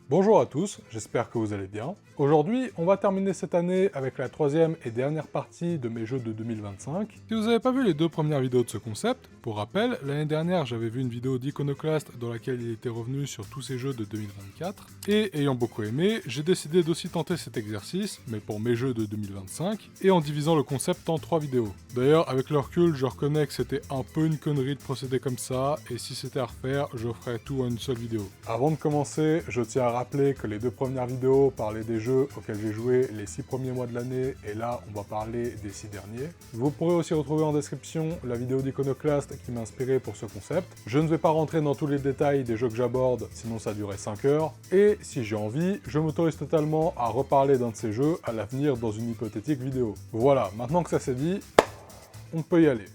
Bonjour à tous, j'espère que vous allez bien. Aujourd'hui, on va terminer cette année avec la troisième et dernière partie de mes jeux de 2025. Si vous n'avez pas vu les deux premières vidéos de ce concept, pour rappel, l'année dernière j'avais vu une vidéo d'Iconoclast dans laquelle il était revenu sur tous ses jeux de 2024, et ayant beaucoup aimé, j'ai décidé d'aussi tenter cet exercice, mais pour mes jeux de 2025, et en divisant le concept en 3 vidéos. D'ailleurs, avec le recul, je reconnais que c'était un peu une connerie de procéder comme ça, et si c'était à refaire, je ferais tout en une seule vidéo. Avant de commencer, je tiens à rappeler que les deux premières vidéos parlaient des jeux auxquels j'ai joué les 6 premiers mois de l'année, et là, on va parler des 6 derniers. Vous pourrez aussi retrouver en description la vidéo d'Iconoclast qui m'a inspiré pour ce concept. Je ne vais pas rentrer dans tous les détails des jeux que j'aborde, sinon ça durait 5 heures, et si j'ai envie, je m'autorise totalement à reparler d'un de ces jeux à l'avenir dans une hypothétique vidéo. Voilà, maintenant que ça c'est dit, on peut y aller.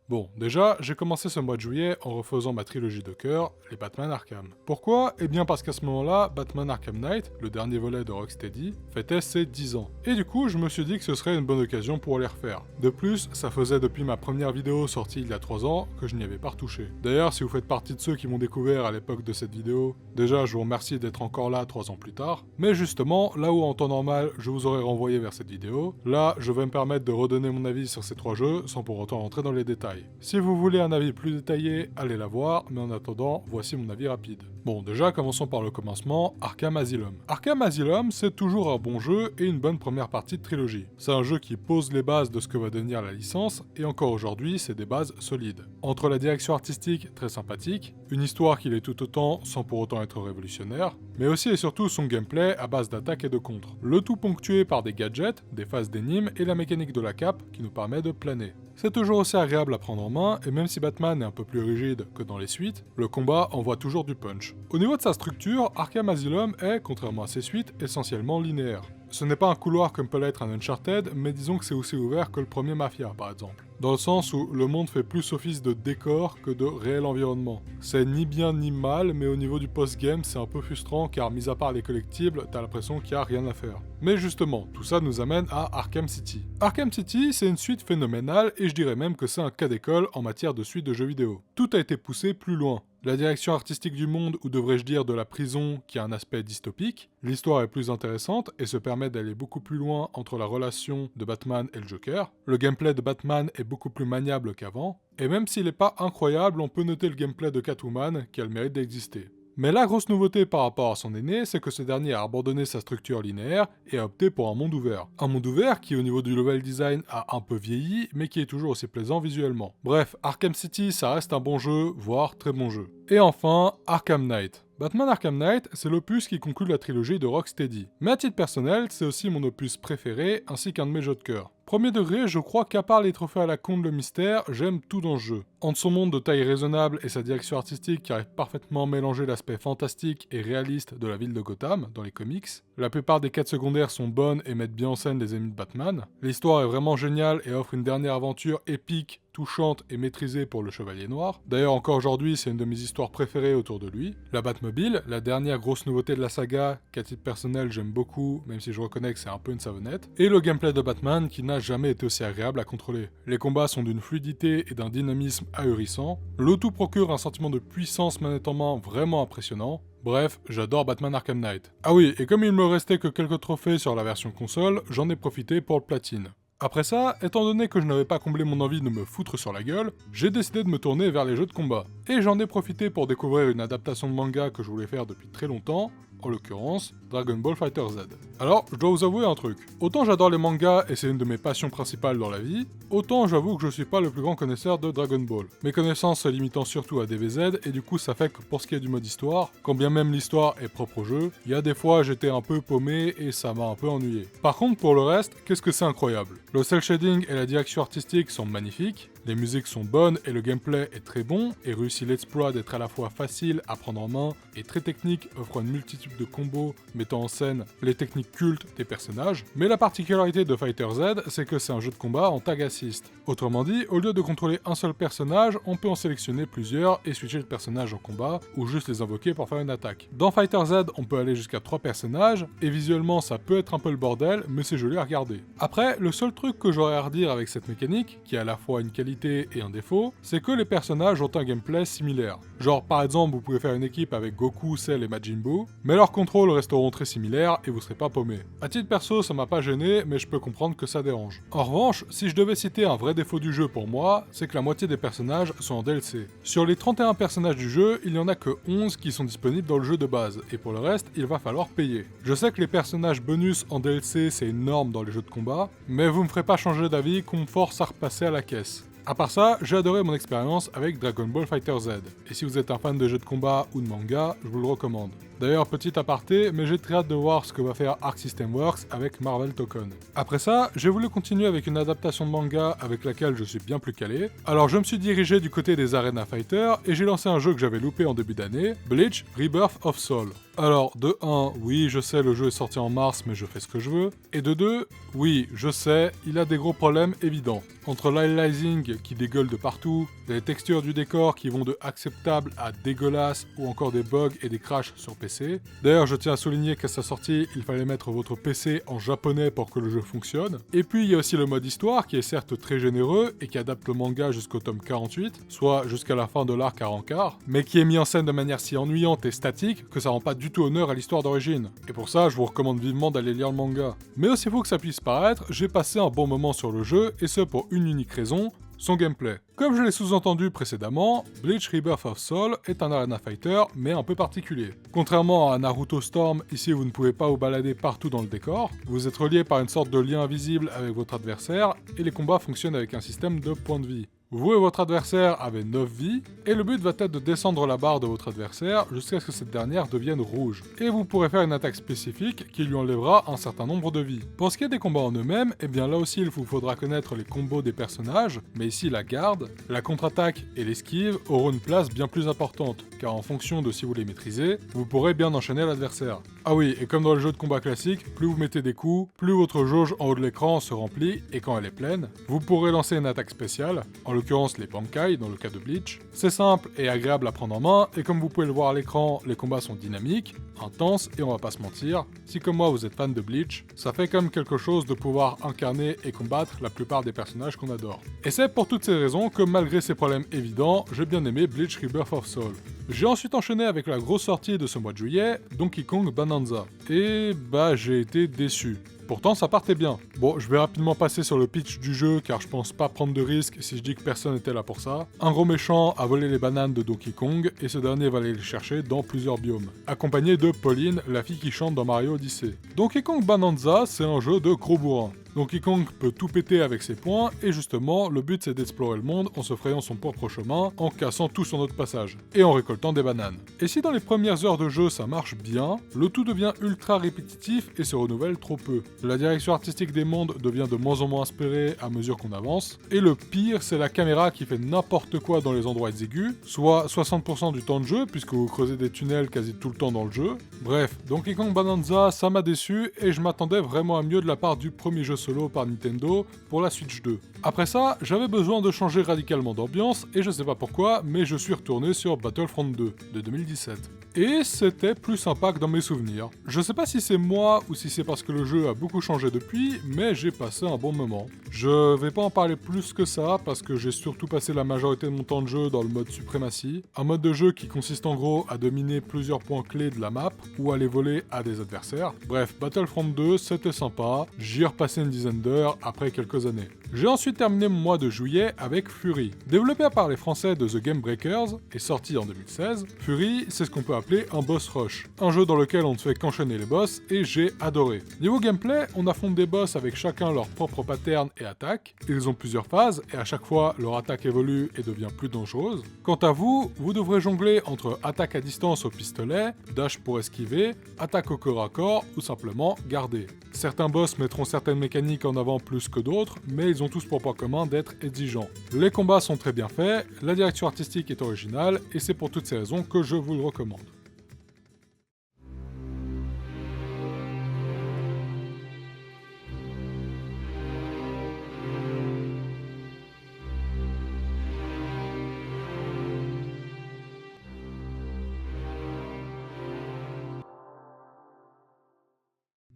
Bon, déjà, j'ai commencé ce mois de juillet en refaisant ma trilogie de cœur, les Batman Arkham. Pourquoi? Eh bien parce qu'à ce moment-là, Batman Arkham Knight, le dernier volet de Rocksteady, fêtait ses 10 ans. Et du coup, je me suis dit que ce serait une bonne occasion pour les refaire. De plus, ça faisait depuis ma première vidéo sortie il y a 3 ans que je n'y avais pas retouché. D'ailleurs, si vous faites partie de ceux qui m'ont découvert à l'époque de cette vidéo, déjà je vous remercie d'être encore là 3 ans plus tard. Mais justement, là où en temps normal, je vous aurais renvoyé vers cette vidéo, là, je vais me permettre de redonner mon avis sur ces 3 jeux sans pour autant rentrer dans les détails. Si vous voulez un avis plus détaillé, allez la voir, mais en attendant, voici mon avis rapide. Bon, déjà, commençons par le commencement, Arkham Asylum. Arkham Asylum, c'est toujours un bon jeu et une bonne première partie de trilogie. C'est un jeu qui pose les bases de ce que va devenir la licence, et encore aujourd'hui, c'est des bases solides. Entre la direction artistique, très sympathique, une histoire qui l'est tout autant, sans pour autant être révolutionnaire, mais aussi et surtout son gameplay à base d'attaque et de contre. Le tout ponctué par des gadgets, des phases d'énigmes et la mécanique de la cape qui nous permet de planer. C'est toujours aussi agréable à prendre en main, et même si Batman est un peu plus rigide que dans les suites, le combat envoie toujours du punch. Au niveau de sa structure, Arkham Asylum est, contrairement à ses suites, essentiellement linéaire. Ce n'est pas un couloir comme peut l'être un Uncharted, mais disons que c'est aussi ouvert que le premier Mafia par exemple. Dans le sens où le monde fait plus office de décor que de réel environnement. C'est ni bien ni mal, mais au niveau du post-game c'est un peu frustrant car mis à part les collectibles, t'as l'impression qu'il n'y a rien à faire. Mais justement, tout ça nous amène à Arkham City. Arkham City, c'est une suite phénoménale et je dirais même que c'est un cas d'école en matière de suite de jeux vidéo. Tout a été poussé plus loin. La direction artistique du monde, ou devrais-je dire de la prison, qui a un aspect dystopique, l'histoire est plus intéressante et se permet d'aller beaucoup plus loin entre la relation de Batman et le Joker, le gameplay de Batman est beaucoup plus maniable qu'avant, et même s'il n'est pas incroyable, on peut noter le gameplay de Catwoman qui a le mérite d'exister. Mais la grosse nouveauté par rapport à son aîné, c'est que ce dernier a abandonné sa structure linéaire et a opté pour un monde ouvert. Un monde ouvert qui au niveau du level design a un peu vieilli, mais qui est toujours aussi plaisant visuellement. Bref, Arkham City ça reste un bon jeu, voire très bon jeu. Et enfin, Arkham Knight. Batman Arkham Knight, c'est l'opus qui conclut la trilogie de Rocksteady. Mais à titre personnel, c'est aussi mon opus préféré, ainsi qu'un de mes jeux de cœur. Premier degré, je crois qu'à part les trophées à la con de le mystère, j'aime tout dans ce jeu. Entre son monde de taille raisonnable et sa direction artistique qui arrive parfaitement à mélanger l'aspect fantastique et réaliste de la ville de Gotham, dans les comics, la plupart des quêtes secondaires sont bonnes et mettent bien en scène les ennemis de Batman, l'histoire est vraiment géniale et offre une dernière aventure épique, touchante et maîtrisée pour le Chevalier Noir. D'ailleurs, encore aujourd'hui, c'est une de mes histoires préférées autour de lui. La Batmobile, la dernière grosse nouveauté de la saga, qu'à titre personnel j'aime beaucoup, même si je reconnais que c'est un peu une savonnette. Et le gameplay de Batman qui n'a jamais été aussi agréable à contrôler. Les combats sont d'une fluidité et d'un dynamisme ahurissant. Le tout procure un sentiment de puissance manette en main vraiment impressionnant. Bref, j'adore Batman Arkham Knight. Ah oui, et comme il me restait que quelques trophées sur la version console, j'en ai profité pour le platine. Après ça, étant donné que je n'avais pas comblé mon envie de me foutre sur la gueule, j'ai décidé de me tourner vers les jeux de combat. Et j'en ai profité pour découvrir une adaptation de manga que je voulais faire depuis très longtemps, en l'occurrence Dragon Ball FighterZ. Alors, je dois vous avouer un truc. Autant j'adore les mangas et c'est une de mes passions principales dans la vie, autant j'avoue que je suis pas le plus grand connaisseur de Dragon Ball. Mes connaissances se limitant surtout à DBZ, et du coup ça fait que pour ce qui est du mode histoire, quand bien même l'histoire est propre au jeu, il y a des fois j'étais un peu paumé et ça m'a un peu ennuyé. Par contre pour le reste, qu'est-ce que c'est incroyable. Le cel shading et la direction artistique sont magnifiques, Les musiques sont bonnes et le gameplay est très bon, et réussit l'exploit d'être à la fois facile à prendre en main et très technique, offrant une multitude de combos mettant en scène les techniques cultes des personnages. Mais la particularité de Fighter Z, c'est que c'est un jeu de combat en tag assist. Autrement dit, au lieu de contrôler un seul personnage, on peut en sélectionner plusieurs et switcher le personnage en combat, ou juste les invoquer pour faire une attaque. Dans Fighter Z, on peut aller jusqu'à 3 personnages, et visuellement ça peut être un peu le bordel, mais c'est joli à regarder. Après, le seul truc que j'aurais à redire avec cette mécanique, qui est à la fois une qualité et un défaut, c'est que les personnages ont un gameplay similaire. Genre par exemple, vous pouvez faire une équipe avec Goku, Cell et Majin Buu, mais leurs contrôles resteront très similaires et vous serez pas paumé. À titre perso, ça m'a pas gêné, mais je peux comprendre que ça dérange. En revanche, si je devais citer un vrai défaut du jeu pour moi, c'est que la moitié des personnages sont en DLC. Sur les 31 personnages du jeu, il y en a que 11 qui sont disponibles dans le jeu de base, et pour le reste, il va falloir payer. Je sais que les personnages bonus en DLC c'est énorme dans les jeux de combat, mais vous me ferez pas changer d'avis qu'on me force à repasser à la caisse. À part ça, j'ai adoré mon expérience avec Dragon Ball Fighter Z, et si vous êtes un fan de jeux de combat ou de manga, je vous le recommande. D'ailleurs, petit aparté, mais j'ai très hâte de voir ce que va faire Arc System Works avec Marvel Token. Après ça, j'ai voulu continuer avec une adaptation de manga avec laquelle je suis bien plus calé. Alors je me suis dirigé du côté des Arena Fighter et j'ai lancé un jeu que j'avais loupé en début d'année, Bleach Rebirth of Soul. Alors, de 1, oui, je sais, le jeu est sorti en mars, mais je fais ce que je veux. Et de 2, oui, je sais, il a des gros problèmes évidents. Entre l'aliasing qui dégueule de partout, les textures du décor qui vont de acceptable à dégueulasse, ou encore des bugs et des crashs sur PC. D'ailleurs, je tiens à souligner qu'à sa sortie, il fallait mettre votre PC en japonais pour que le jeu fonctionne. Et puis, il y a aussi le mode histoire, qui est certes très généreux, et qui adapte le manga jusqu'au tome 48, soit jusqu'à la fin de l'arc à Rancard, mais qui est mis en scène de manière si ennuyante et statique que ça rend pas du tout honneur à l'histoire d'origine. Et pour ça, je vous recommande vivement d'aller lire le manga. Mais aussi fou que ça puisse paraître, j'ai passé un bon moment sur le jeu, et ce pour une unique raison, son gameplay. Comme je l'ai sous-entendu précédemment, Bleach Rebirth of Soul est un arena fighter, mais un peu particulier. Contrairement à Naruto Storm, ici vous ne pouvez pas vous balader partout dans le décor, vous êtes relié par une sorte de lien invisible avec votre adversaire, et les combats fonctionnent avec un système de points de vie. Vous et votre adversaire avez 9 vies, et le but va être de descendre la barre de votre adversaire jusqu'à ce que cette dernière devienne rouge. Et vous pourrez faire une attaque spécifique qui lui enlèvera un certain nombre de vies. Pour ce qui est des combats en eux-mêmes, eh bien là aussi il vous faudra connaître les combos des personnages, mais ici la garde, la contre-attaque et l'esquive auront une place bien plus importante, car en fonction de si vous les maîtrisez, vous pourrez bien enchaîner l'adversaire. Ah oui, et comme dans le jeu de combat classique, plus vous mettez des coups, plus votre jauge en haut de l'écran se remplit, et quand elle est pleine, vous pourrez lancer une attaque spéciale, en l'occurrence les Bankai dans le cas de Bleach. C'est simple et agréable à prendre en main, et comme vous pouvez le voir à l'écran, les combats sont dynamiques, intenses, et on va pas se mentir, si comme moi vous êtes fan de Bleach, ça fait comme quelque chose de pouvoir incarner et combattre la plupart des personnages qu'on adore. Et c'est pour toutes ces raisons que malgré ces problèmes évidents, j'ai bien aimé Bleach Rebirth of Soul. J'ai ensuite enchaîné avec la grosse sortie de ce mois de juillet, Donkey Kong Bonanza. Et bah j'ai été déçu. Pourtant ça partait bien. Bon, je vais rapidement passer sur le pitch du jeu car je pense pas prendre de risque si je dis que personne n'était là pour ça. Un gros méchant a volé les bananes de Donkey Kong et ce dernier va aller les chercher dans plusieurs biomes. Accompagné de Pauline, la fille qui chante dans Mario Odyssey. Donkey Kong Bonanza, c'est un jeu de gros bourrin. Donkey Kong peut tout péter avec ses poings, et justement, le but c'est d'explorer le monde en se frayant son propre chemin, en cassant tout sur notre passage, et en récoltant des bananes. Et si dans les premières heures de jeu ça marche bien, le tout devient ultra répétitif et se renouvelle trop peu. La direction artistique des mondes devient de moins en moins inspirée à mesure qu'on avance, et le pire c'est la caméra qui fait n'importe quoi dans les endroits exigus, soit 60% du temps de jeu, puisque vous creusez des tunnels quasi tout le temps dans le jeu. Bref, Donkey Kong Bonanza, ça m'a déçu, et je m'attendais vraiment à mieux de la part du premier jeu solo par Nintendo pour la Switch 2. Après ça, j'avais besoin de changer radicalement d'ambiance et je sais pas pourquoi, mais je suis retourné sur Battlefront 2 de 2017. Et c'était plus sympa que dans mes souvenirs. Je sais pas si c'est moi ou si c'est parce que le jeu a beaucoup changé depuis, mais j'ai passé un bon moment. Je vais pas en parler plus que ça parce que j'ai surtout passé la majorité de mon temps de jeu dans le mode suprématie, un mode de jeu qui consiste en gros à dominer plusieurs points clés de la map ou à les voler à des adversaires. Bref, Battlefront 2 c'était sympa, j'y ai repassé une dizaine d'heures après quelques années. J'ai ensuite terminé mon mois de juillet avec Fury. Développé par les Français de The Game Breakers et sorti en 2016, Fury c'est ce qu'on peut appeler un boss rush. Un jeu dans lequel on ne fait qu'enchaîner les boss et j'ai adoré. Niveau gameplay, on affronte des boss avec chacun leur propre pattern et attaque. Ils ont plusieurs phases et à chaque fois leur attaque évolue et devient plus dangereuse. Quant à vous, vous devrez jongler entre attaque à distance au pistolet, dash pour esquiver, attaque au corps à corps ou simplement garder. Certains boss mettront certaines mécaniques en avant plus que d'autres, mais ils ont tous pour point commun d'être exigeants. Les combats sont très bien faits, la direction artistique est originale et c'est pour toutes ces raisons que je vous le recommande.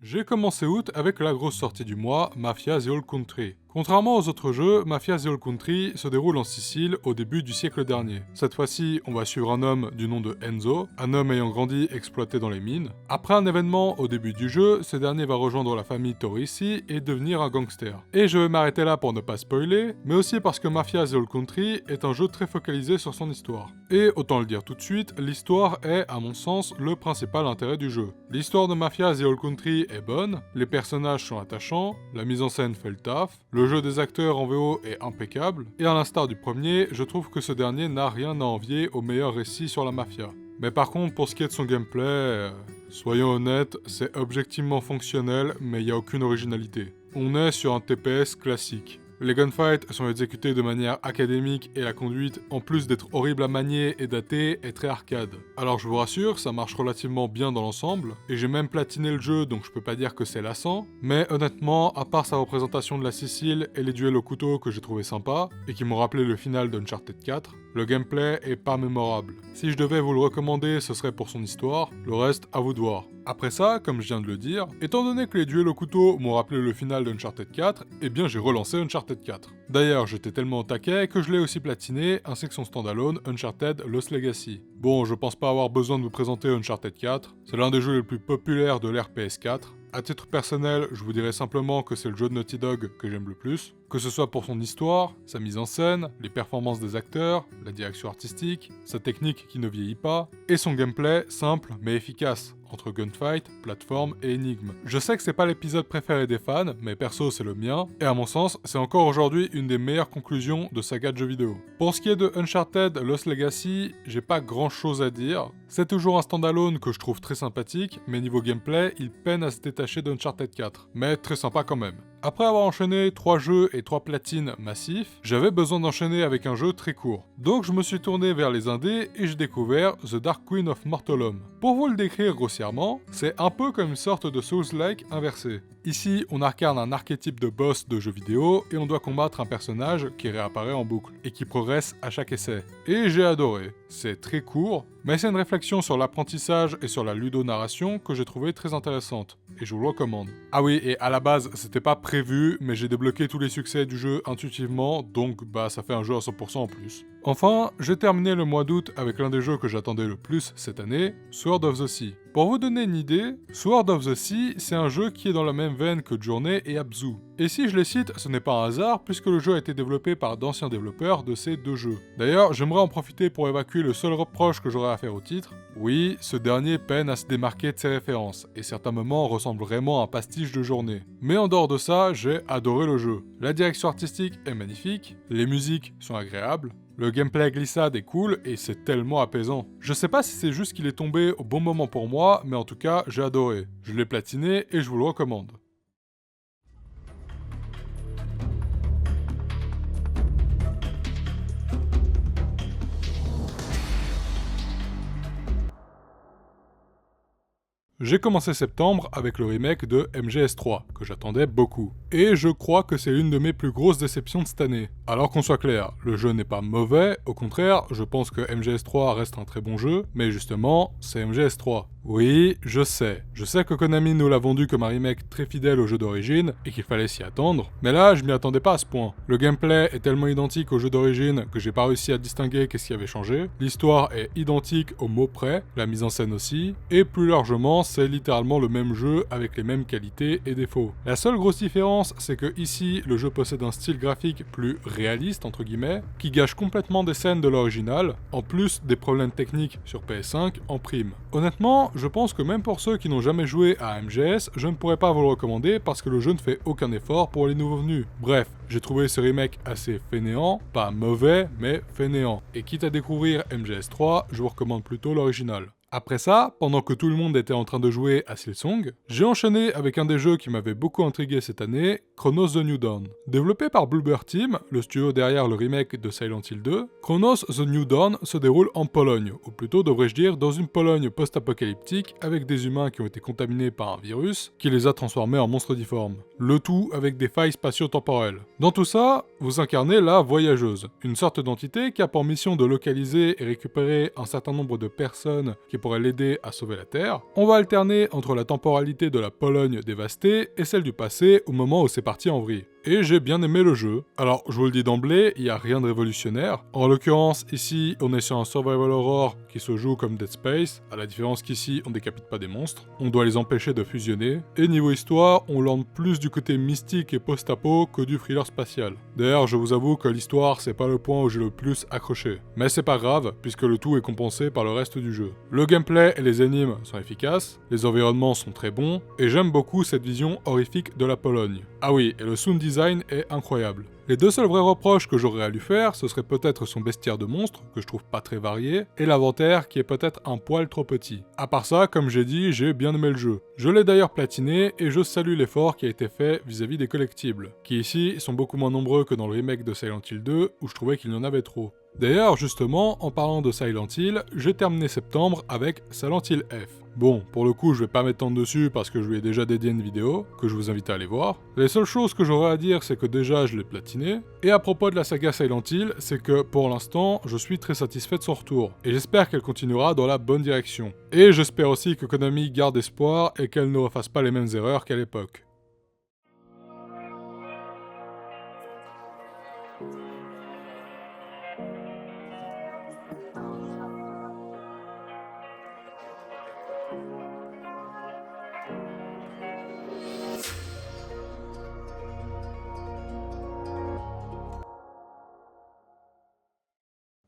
J'ai commencé août avec la grosse sortie du mois, Mafia The Old Country. Contrairement aux autres jeux, Mafia The Old Country se déroule en Sicile au début du siècle dernier. Cette fois-ci, on va suivre un homme du nom de Enzo, un homme ayant grandi exploité dans les mines. Après un événement au début du jeu, ce dernier va rejoindre la famille Torrisi et devenir un gangster. Et je vais m'arrêter là pour ne pas spoiler, mais aussi parce que Mafia The Old Country est un jeu très focalisé sur son histoire. Et autant le dire tout de suite, l'histoire est, à mon sens, le principal intérêt du jeu. L'histoire de Mafia The Old Country est bonne, les personnages sont attachants, la mise en scène fait le taf, le jeu des acteurs en VO est impeccable, et à l'instar du premier, je trouve que ce dernier n'a rien à envier au meilleur récit sur la mafia. Mais par contre, pour ce qui est de son gameplay, soyons honnêtes, c'est objectivement fonctionnel, mais il n'y a aucune originalité. On est sur un TPS classique. Les gunfights sont exécutés de manière académique et la conduite, en plus d'être horrible à manier et datée, est très arcade. Alors je vous rassure, ça marche relativement bien dans l'ensemble, et j'ai même platiné le jeu donc je peux pas dire que c'est lassant, mais honnêtement, à part sa représentation de la Sicile et les duels au couteau que j'ai trouvé sympa, et qui m'ont rappelé le final d'Uncharted 4, le gameplay est pas mémorable. Si je devais vous le recommander, ce serait pour son histoire, le reste à vous de voir. Après ça, comme je viens de le dire, étant donné que les duels au couteau m'ont rappelé le final d'Uncharted 4, eh bien j'ai relancé Uncharted 4. D'ailleurs, j'étais tellement au taquet que je l'ai aussi platiné, ainsi que son standalone Uncharted Lost Legacy. Bon, je pense pas avoir besoin de vous présenter Uncharted 4, c'est l'un des jeux les plus populaires de l'ère PS4. À titre personnel, je vous dirais simplement que c'est le jeu de Naughty Dog que j'aime le plus, que ce soit pour son histoire, sa mise en scène, les performances des acteurs, la direction artistique, sa technique qui ne vieillit pas, et son gameplay simple mais efficace, entre gunfight, plateforme et énigme. Je sais que c'est pas l'épisode préféré des fans, mais perso c'est le mien, et à mon sens, c'est encore aujourd'hui une des meilleures conclusions de saga de jeux vidéo. Pour ce qui est de Uncharted Lost Legacy, j'ai pas grand chose à dire. C'est toujours un standalone que je trouve très sympathique, mais niveau gameplay, il peine à se détacher d'Uncharted 4. Mais très sympa quand même. Après avoir enchaîné 3 jeux et 3 platines massifs, j'avais besoin d'enchaîner avec un jeu très court. Donc je me suis tourné vers les indés et j'ai découvert The Dark Queen of Mortallum. Pour vous le décrire grossièrement, c'est un peu comme une sorte de Souls-like inversé. Ici, on incarne un archétype de boss de jeu vidéo et on doit combattre un personnage qui réapparaît en boucle et qui progresse à chaque essai. Et j'ai adoré. C'est très court, mais c'est une réflexion sur l'apprentissage et sur la ludonarration que j'ai trouvé très intéressante, et je vous le recommande. Ah oui, et à la base, c'était pas prévu, mais j'ai débloqué tous les succès du jeu intuitivement, donc ça fait un jeu à 100% en plus. Enfin, j'ai terminé le mois d'août avec l'un des jeux que j'attendais le plus cette année, Sword of the Sea. Pour vous donner une idée, Sword of the Sea, c'est un jeu qui est dans la même veine que Journey et Abzu. Et si je les cite, ce n'est pas un hasard, puisque le jeu a été développé par d'anciens développeurs de ces deux jeux. D'ailleurs, j'aimerais en profiter pour évacuer le seul reproche que j'aurais à faire au titre. Oui, ce dernier peine à se démarquer de ses références, et certains moments ressemblent vraiment à un pastiche de Journée. Mais en dehors de ça, j'ai adoré le jeu. La direction artistique est magnifique, les musiques sont agréables, le gameplay glissade est cool et c'est tellement apaisant. Je sais pas si c'est juste qu'il est tombé au bon moment pour moi, mais en tout cas, j'ai adoré. Je l'ai platiné et je vous le recommande. J'ai commencé septembre avec le remake de MGS3, que j'attendais beaucoup. Et je crois que c'est l'une de mes plus grosses déceptions de cette année. Alors qu'on soit clair, le jeu n'est pas mauvais, au contraire, je pense que MGS3 reste un très bon jeu, mais justement, c'est MGS3. Oui, je sais que Konami nous l'a vendu comme un remake très fidèle au jeu d'origine et qu'il fallait s'y attendre, mais là je m'y attendais pas à ce point. Le gameplay est tellement identique au jeu d'origine que j'ai pas réussi à distinguer qu'est-ce qui avait changé, l'histoire est identique au mot près, la mise en scène aussi, et plus largement c'est littéralement le même jeu avec les mêmes qualités et défauts. La seule grosse différence c'est que ici le jeu possède un style graphique plus réaliste entre guillemets, qui gâche complètement des scènes de l'original, en plus des problèmes techniques sur PS5 en prime. Honnêtement, je pense que même pour ceux qui n'ont jamais joué à MGS, je ne pourrais pas vous le recommander parce que le jeu ne fait aucun effort pour les nouveaux venus. Bref, j'ai trouvé ce remake assez fainéant, pas mauvais, mais fainéant. Et quitte à découvrir MGS 3, je vous recommande plutôt l'original. Après ça, pendant que tout le monde était en train de jouer à Silksong, j'ai enchaîné avec un des jeux qui m'avait beaucoup intrigué cette année, Chronos The New Dawn. Développé par Bloober Team, le studio derrière le remake de Silent Hill 2, Chronos The New Dawn se déroule en Pologne, ou plutôt devrais-je dire dans une Pologne post-apocalyptique avec des humains qui ont été contaminés par un virus qui les a transformés en monstres difformes. Le tout avec des failles spatio-temporelles. Dans tout ça, vous incarnez la Voyageuse, une sorte d'entité qui a pour mission de localiser et récupérer un certain nombre de personnes qui pourraient l'aider à sauver la Terre. On va alterner entre la temporalité de la Pologne dévastée et celle du passé au moment où c'est parti en vrille. Et j'ai bien aimé le jeu. Alors, je vous le dis d'emblée, il n'y a rien de révolutionnaire. En l'occurrence, ici, on est sur un survival horror qui se joue comme Dead Space, à la différence qu'ici, on décapite pas des monstres. On doit les empêcher de fusionner. Et niveau histoire, on lande plus du côté mystique et post-apo que du thriller spatial. D'ailleurs, je vous avoue que l'histoire, c'est pas le point où j'ai le plus accroché. Mais c'est pas grave, puisque le tout est compensé par le reste du jeu. Le gameplay et les énigmes sont efficaces, les environnements sont très bons, et j'aime beaucoup cette vision horrifique de la Pologne. Ah oui, et le sound design est incroyable. Les deux seuls vrais reproches que j'aurais à lui faire, ce serait peut-être son bestiaire de monstres, que je trouve pas très varié, et l'inventaire qui est peut-être un poil trop petit. À part ça, comme j'ai dit, j'ai bien aimé le jeu. Je l'ai d'ailleurs platiné, et je salue l'effort qui a été fait vis-à-vis des collectibles, qui ici sont beaucoup moins nombreux que dans le remake de Silent Hill 2, où je trouvais qu'il y en avait trop. D'ailleurs, justement, en parlant de Silent Hill, j'ai terminé septembre avec Silent Hill F. Bon, pour le coup, je vais pas m'étendre dessus parce que je lui ai déjà dédié une vidéo, que je vous invite à aller voir. Les seules choses que j'aurais à dire, c'est que déjà, je l'ai platiné. Et à propos de la saga Silent Hill, c'est que, pour l'instant, je suis très satisfait de son retour. Et j'espère qu'elle continuera dans la bonne direction. Et j'espère aussi que Konami garde espoir et qu'elle ne refasse pas les mêmes erreurs qu'à l'époque.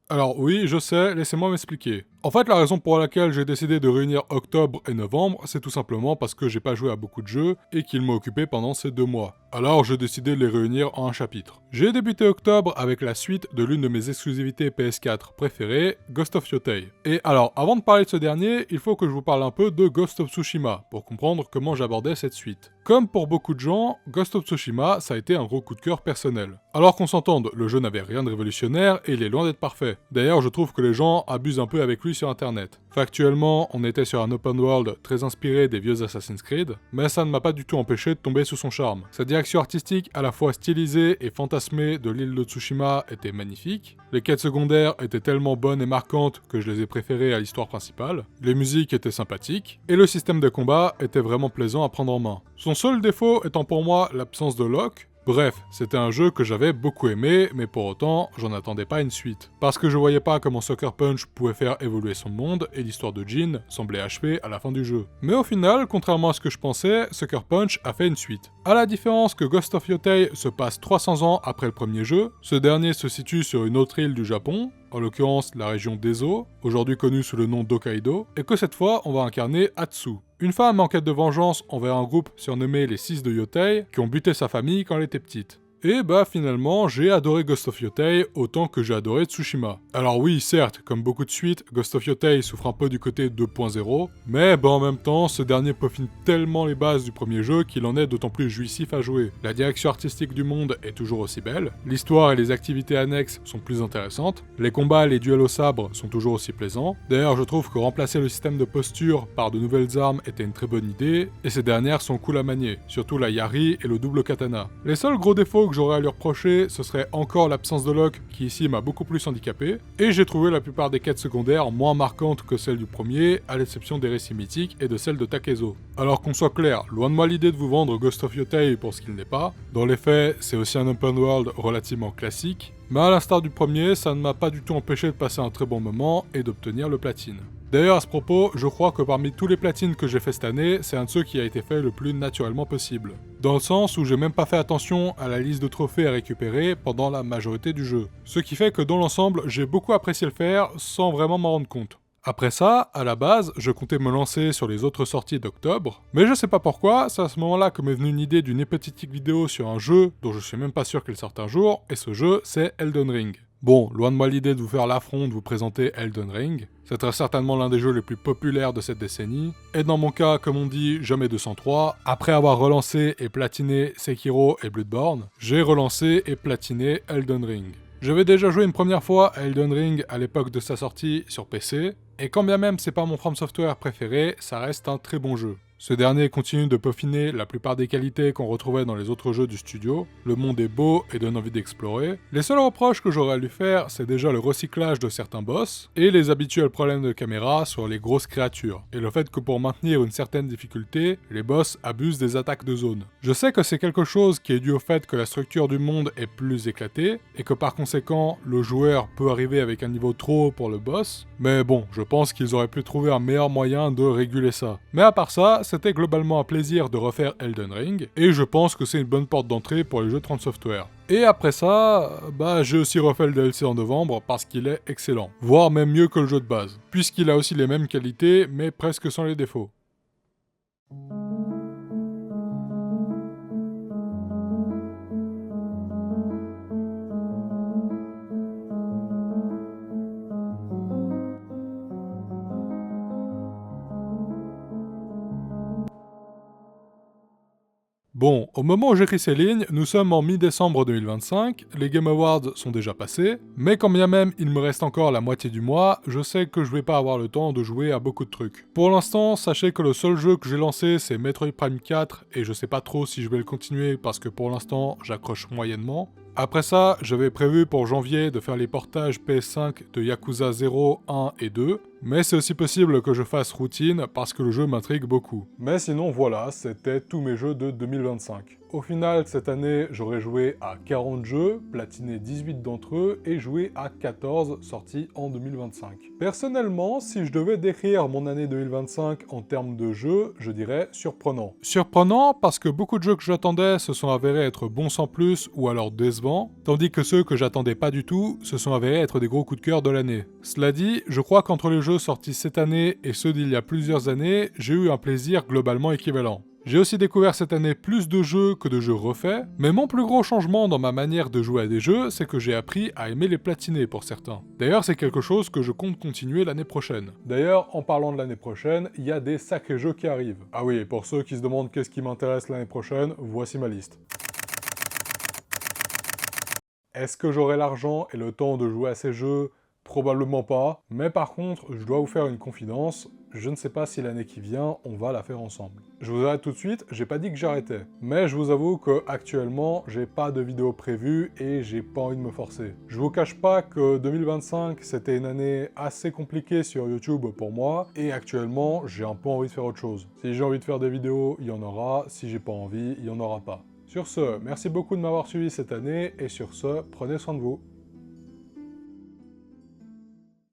Alors oui, je sais, laissez-moi m'expliquer. En fait, la raison pour laquelle j'ai décidé de réunir octobre et novembre, c'est tout simplement parce que j'ai pas joué à beaucoup de jeux et qu'ils m'ont occupé pendant ces 2 mois. Alors j'ai décidé de les réunir en un chapitre. J'ai débuté octobre avec la suite de l'une de mes exclusivités PS4 préférées, Ghost of Yotei. Et alors, avant de parler de ce dernier, il faut que je vous parle un peu de Ghost of Tsushima, pour comprendre comment j'abordais cette suite. Comme pour beaucoup de gens, Ghost of Tsushima, ça a été un gros coup de cœur personnel. Alors qu'on s'entende, le jeu n'avait rien de révolutionnaire et il est loin d'être parfait. D'ailleurs, je trouve que les gens abusent un peu avec lui sur internet. Factuellement, on était sur un open world très inspiré des vieux Assassin's Creed, mais ça ne m'a pas du tout empêché de tomber sous son charme. Sa direction artistique à la fois stylisée et fantasmée de l'île de Tsushima était magnifique, les quêtes secondaires étaient tellement bonnes et marquantes que je les ai préférées à l'histoire principale, les musiques étaient sympathiques, et le système de combat était vraiment plaisant à prendre en main. Son seul défaut étant pour moi l'absence de lock. Bref, c'était un jeu que j'avais beaucoup aimé, mais pour autant, j'en attendais pas une suite. Parce que je voyais pas comment Sucker Punch pouvait faire évoluer son monde, et l'histoire de Jin semblait achevée à la fin du jeu. Mais au final, contrairement à ce que je pensais, Sucker Punch a fait une suite. À la différence que Ghost of Yotei se passe 300 ans après le premier jeu, ce dernier se situe sur une autre île du Japon, en l'occurrence la région d'Ezo, aujourd'hui connue sous le nom d'Hokkaido, et que cette fois on va incarner Atsu. Une femme en quête de vengeance envers un groupe surnommé les 6 de Yotei, qui ont buté sa famille quand elle était petite. Et bah finalement, j'ai adoré Ghost of Yotei autant que j'ai adoré Tsushima. Alors oui, certes, comme beaucoup de suites, Ghost of Yotei souffre un peu du côté 2.0, mais bah en même temps, ce dernier peaufine tellement les bases du premier jeu qu'il en est d'autant plus jouissif à jouer. La direction artistique du monde est toujours aussi belle, l'histoire et les activités annexes sont plus intéressantes, les combats et les duels au sabre sont toujours aussi plaisants. D'ailleurs, je trouve que remplacer le système de posture par de nouvelles armes était une très bonne idée, et ces dernières sont cool à manier, surtout la Yari et le double katana. Les seuls gros défauts que que j'aurais à lui reprocher, ce serait encore l'absence de Locke qui ici m'a beaucoup plus handicapé, et j'ai trouvé la plupart des quêtes secondaires moins marquantes que celles du premier, à l'exception des récits mythiques et de celles de Takezo. Alors qu'on soit clair, loin de moi l'idée de vous vendre Ghost of Yotei pour ce qu'il n'est pas, dans les faits, c'est aussi un open world relativement classique, mais à l'instar du premier, ça ne m'a pas du tout empêché de passer un très bon moment et d'obtenir le platine. D'ailleurs, à ce propos, je crois que parmi tous les platines que j'ai fait cette année, c'est un de ceux qui a été fait le plus naturellement possible. Dans le sens où j'ai même pas fait attention à la liste de trophées à récupérer pendant la majorité du jeu. Ce qui fait que dans l'ensemble, j'ai beaucoup apprécié le faire sans vraiment m'en rendre compte. Après ça, à la base, je comptais me lancer sur les autres sorties d'octobre, mais je sais pas pourquoi, c'est à ce moment-là que m'est venue une idée d'une hypothétique vidéo sur un jeu dont je suis même pas sûr qu'il sorte un jour, et ce jeu, c'est Elden Ring. Bon, loin de moi l'idée de vous faire l'affront de vous présenter Elden Ring, c'est très certainement l'un des jeux les plus populaires de cette décennie, et dans mon cas, comme on dit, jamais 203, après avoir relancé et platiné Sekiro et Bloodborne, j'ai relancé et platiné Elden Ring. J'avais déjà joué une première fois à Elden Ring à l'époque de sa sortie sur PC, et quand bien même c'est pas mon From Software préféré, ça reste un très bon jeu. Ce dernier continue de peaufiner la plupart des qualités qu'on retrouvait dans les autres jeux du studio, le monde est beau et donne envie d'explorer. Les seuls reproches que j'aurais à lui faire, c'est déjà le recyclage de certains boss, et les habituels problèmes de caméra sur les grosses créatures, et le fait que pour maintenir une certaine difficulté, les boss abusent des attaques de zone. Je sais que c'est quelque chose qui est dû au fait que la structure du monde est plus éclatée, et que par conséquent, le joueur peut arriver avec un niveau trop haut pour le boss, mais bon, je pense qu'ils auraient pu trouver un meilleur moyen de réguler ça. Mais à part ça, c'était globalement un plaisir de refaire Elden Ring, et je pense que c'est une bonne porte d'entrée pour les jeux de From Software. Et après ça, j'ai aussi refait le DLC en novembre parce qu'il est excellent, voire même mieux que le jeu de base, puisqu'il a aussi les mêmes qualités, mais presque sans les défauts. Bon, au moment où j'écris ces lignes, nous sommes en mi-décembre 2025, les Game Awards sont déjà passés, mais quand bien même il me reste encore la moitié du mois, je sais que je vais pas avoir le temps de jouer à beaucoup de trucs. Pour l'instant, sachez que le seul jeu que j'ai lancé c'est Metroid Prime 4, et je sais pas trop si je vais le continuer parce que pour l'instant j'accroche moyennement. Après ça, j'avais prévu pour janvier de faire les portages PS5 de Yakuza 0, 1 et 2, mais c'est aussi possible que je fasse routine parce que le jeu m'intrigue beaucoup. Mais sinon voilà, c'était tous mes jeux de 2025. Au final, cette année, j'aurais joué à 40 jeux, platiné 18 d'entre eux et joué à 14 sortis en 2025. Personnellement, si je devais décrire mon année 2025 en termes de jeux, je dirais surprenant. Surprenant parce que beaucoup de jeux que j'attendais se sont avérés être bons sans plus ou alors décevants, tandis que ceux que j'attendais pas du tout se sont avérés être des gros coups de cœur de l'année. Cela dit, je crois qu'entre les jeux sortis cette année et ceux d'il y a plusieurs années, j'ai eu un plaisir globalement équivalent. J'ai aussi découvert cette année plus de jeux que de jeux refaits, mais mon plus gros changement dans ma manière de jouer à des jeux, c'est que j'ai appris à aimer les platiner pour certains. D'ailleurs, c'est quelque chose que je compte continuer l'année prochaine. D'ailleurs, en parlant de l'année prochaine, il y a des sacrés jeux qui arrivent. Ah oui, et pour ceux qui se demandent qu'est-ce qui m'intéresse l'année prochaine, voici ma liste. Est-ce que j'aurai l'argent et le temps de jouer à ces jeux ? Probablement pas, mais par contre, je dois vous faire une confidence, je ne sais pas si l'année qui vient, on va la faire ensemble. Je vous arrête tout de suite, j'ai pas dit que j'arrêtais, mais je vous avoue que actuellement, j'ai pas de vidéo prévue et j'ai pas envie de me forcer. Je vous cache pas que 2025, c'était une année assez compliquée sur YouTube pour moi, et actuellement, j'ai un peu envie de faire autre chose. Si j'ai envie de faire des vidéos, il y en aura, si j'ai pas envie, il y en aura pas. Sur ce, merci beaucoup de m'avoir suivi cette année, et sur ce, prenez soin de vous.